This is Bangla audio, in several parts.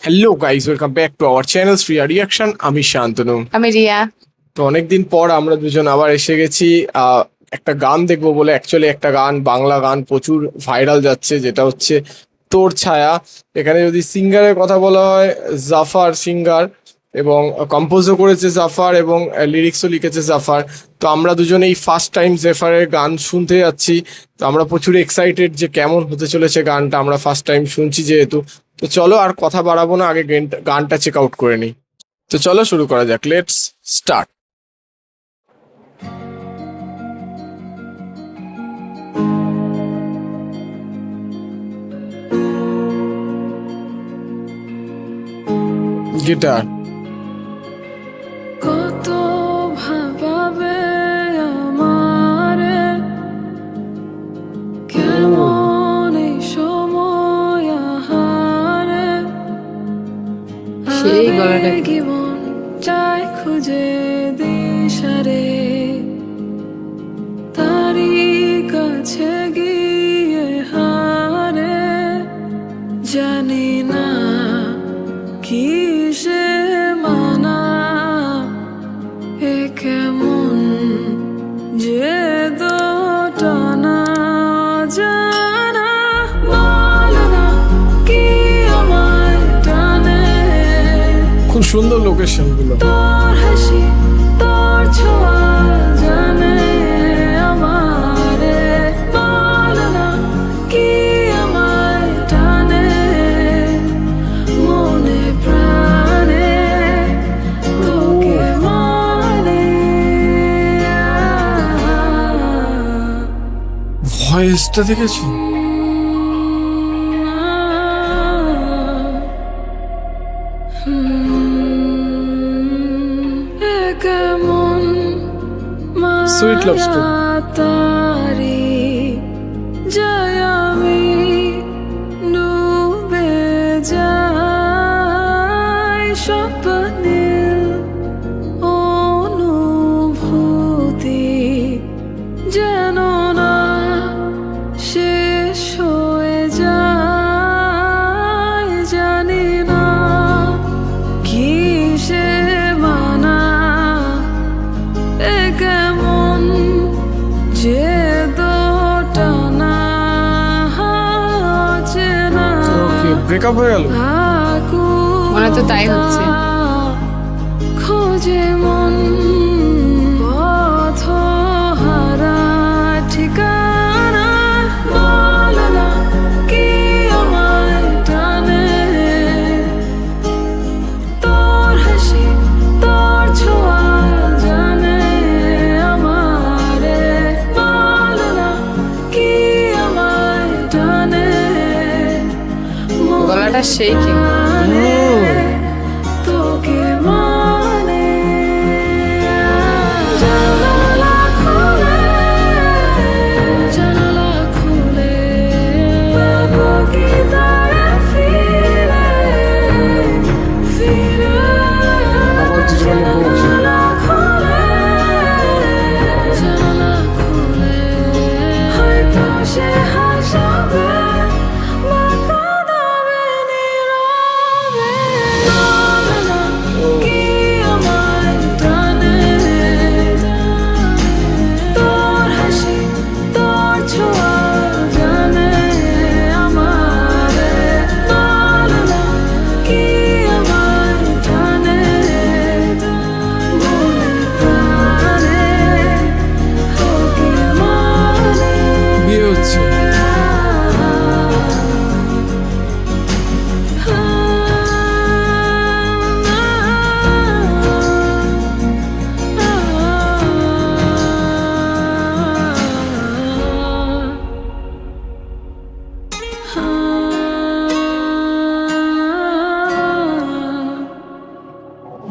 Hello guys, welcome back to our channel Shriya reaction. আমি শান্তনু। আমি রিয়া। তো অনেকদিন পর আমরা দুজন আবার এসে গেছি একটা গান দেখবো বলে। অ্যাকচুয়ালি একটা গান, বাংলা গান প্রচুর ভাইরাল যাচ্ছে, যেটা হচ্ছে তোর ছায়া। এখানে যদি সিঙ্গারের কথা বলা হয়, জাফার সিঙ্গার, এবং কম্পোজও করেছে জাফার এবং লিরিক্সও লিখেছে জাফার। তো আমরা দুজনেই ফার্স্ট টাইম জাফারের গান শুনতে যাচ্ছি। তো আমরা প্রচুর এক্সাইটেড যে কেমন হতে চলেছে গানটা, আমরা ফার্স্ট টাইম শুনছি যেহেতু। তো চলো আর কথা বাড়াবো না, আগে গানটা চেক আউট করে নিই। তো চলো শুরু করা যাক, লেটস স্টার্ট। গিটার। কত ভাবাবে আমারে, কেমন এই সময় আহারে, সেই গলাটা কি? আবেগী মন চায় খুঁজে দিশারে, তারি কাছে গিয়ে হারে, জানি না কিসে মানা, এ কেমন যে দোটানা, জানা বল না কি আমার টানে, খুব সুন্দর লোকেশন গুলো। তোর হাসি তোর ছোঁয়া জানে আমারে, বল না কি আমার টানে, মনে প্রাণে তোকে মানে। ভয়েসটা দেখেছো? কেমন Sweet love story. তারি যায় আমি ডুবে যাই স্বপ্নের অনুভূতি, যেন না শেষ হয়ে যায়, জানি না কিসে মানা, এ কেমন যে দোটানা, চেনা ওকে, ব্রেকআপ হয়ে গেল। মনে তো তাই হচ্ছে। খোঁজে মন পথহারা ঠিকানা, বল না কি আমার টানে, তোর হাসি তোর ছোঁয়া জানে আমারে, বল না কি আমার টানে, গলাটা সেই কি? তোকে মানে। জানালা খুলে, জানালা খুলে পাবো কি তারা ফিরে ফিরে, আবার দুজনে বলছে। জানালা খুলে, জানালা খুলে হয়তো সে হাসবে বা কাঁদাবে নীরবে, বল না কি আমার টানে, তোর হাসি তোর ছোঁয়া জানে আমারে, বল না কি আমার টানে, মনে প্রাণে তোকে মানে। বিয়ে হচ্ছে।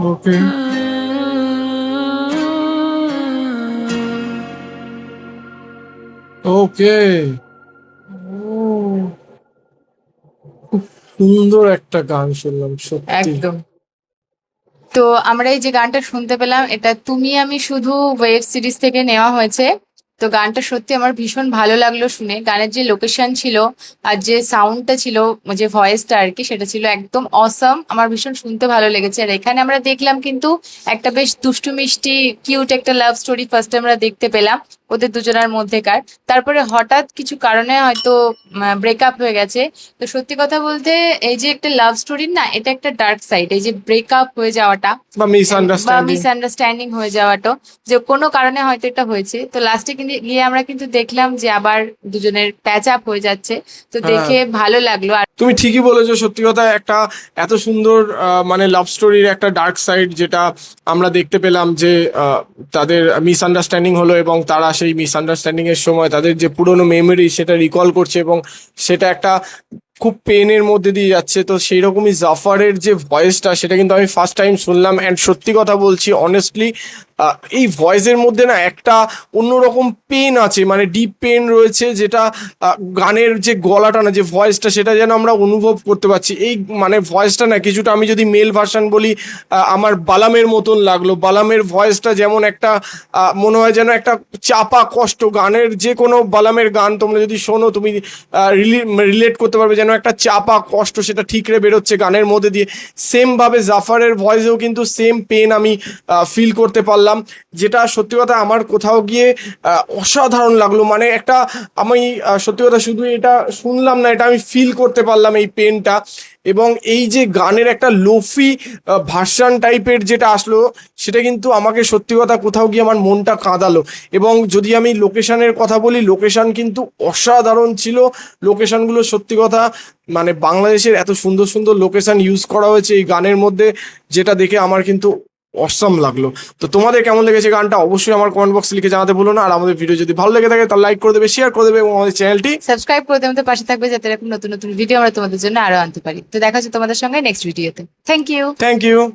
ওকে, ওকে। খুব সুন্দর একটা গান শুনলাম সত্যি। একদম। তো আমরা এই যে গানটা শুনতে পেলাম, এটা তুমি আমি শুধু ওয়েব সিরিজ থেকে নেওয়া হয়েছে। তো গানটা সত্যি আমার ভীষণ ভালো লাগলো শুনে। গানের যে লোকেশন ছিল আর যে সাউন্ডটা ছিল, যে ভয়েসটা আর কি, সেটা ছিল একদম অসাম। আমার ভীষণ শুনতে ভালো লেগেছে। আর এখানে আমরা দেখলাম কিন্তু একটা বেশ দুষ্টু মিষ্টি কিউট একটা লাভ স্টোরি ফার্স্টে আমরা দেখতে পেলাম ওদের দুজনের মধ্যেকার। তারপরে হঠাৎ কিছু কারণে হয়তো ব্রেকআপ হয়ে গেছে। তো সত্যি কথা বলতে এই যে একটা লাভ স্টোরির না, এটা একটা ডার্ক সাইড, এই যে ব্রেকআপ হয়ে যাওয়াটা বা মিসআন্ডারস্ট্যান্ডিং। মিসআন্ডারস্ট্যান্ডিং হয়ে যাওয়াটা, যে কোনো কারণে হয়তো এটা হয়েছে। তো লাস্টে কিন্তু গিয়ে আমরা কিন্তু দেখলাম যে আবার দুজনের প্যাচ আপ হয়ে যাচ্ছে। তো দেখে ভালো লাগলো। আর তুমি ঠিকই বলেছো, সত্যি কথা একটা এত সুন্দর মানে লাভ স্টোরির একটা ডার্ক সাইড যেটা আমরা দেখতে পেলাম, যে তাদের মিসআন্ডারস্ট্যান্ডিং হলো এবং তারা সেই মিসআন্ডারস্ট্যান্ডিং এর সময় তাদের যে পুরনো মেমোরি সেটা রিকল করছে এবং সেটা একটা খুব পেনের মধ্যে দিয়ে যাচ্ছে। তো সেই রকমই জাফারের যে ভয়েসটা, সেটা কিন্তু আমি ফার্স্ট টাইম শুনলাম। অ্যান্ড সত্যি কথা বলছি অনেস্টলি, এই ভয়েসের মধ্যে না একটা অন্যরকম পেন আছে, মানে ডিপ পেন রয়েছে, যেটা গানের যে গলাটা না, যে ভয়েসটা, সেটা যেন আমরা অনুভব করতে পারছি। এই মানে ভয়েসটা না কিছুটা, আমি যদি মেল ভার্সন বলি, আমার বালামের মতন লাগলো। বালামের ভয়েসটা যেমন একটা মনে হয় যেন একটা চাপা কষ্ট। গানের যে কোনো বালামের গান তোমরা যদি শোনো, তুমি রিলেট করতে পারবে, যেন একটা চাপা কষ্ট সেটা ঠিকরে বেরোচ্ছে গানের মধ্যে দিয়ে। সেম ভাবে জাফারের ভয়েসেও কিন্তু সেম পেন আমি ফিল করতে পারলাম, যেটা সত্যি কথা আমার কোথাও গিয়ে অসাধারণ লাগলো। মানে একটা আমি সত্যি কথা শুধু এটা শুনলাম না, এটা আমি ফিল করতে পারলাম এই পেনটা। এবং এই যে গানের একটা লোফি ভার্সন টাইপের যেটা আসলো, সেটা কিন্তু আমাকে সত্যি কথা কোথাও গিয়ে আমার মনটা কাঁদালো। এবং যদি আমি লোকেশনের কথা বলি, লোকেশন কিন্তু অসাধারণ ছিল। লোকেশনগুলো সত্যি কথা মানে বাংলাদেশের এত সুন্দর সুন্দর লোকেশন ইউজ করা হয়েছে এই গানের মধ্যে, যেটা দেখে আমার কিন্তু অসাম লাগলো। তো তোমাদের কেমন লেগেছে গানটা অবশ্যই আমার কমেন্ট বক্সে লিখে জানাতে ভুলো না। আর আমাদের ভিডিও যদি ভালো লেগে থাকে তাহলে লাইক করে দেবে, শেয়ার করে দেবে এবং আমাদের চ্যানেলটি সাবস্ক্রাইব করে আমাদের পাশে থাকবে, যাতে এরকম নতুন নতুন ভিডিও আমরা তোমাদের জন্য আরো আনতে পারি। তো দেখা হচ্ছে তোমাদের সঙ্গে নেক্সট ভিডিওতে। Thank you. Thank you.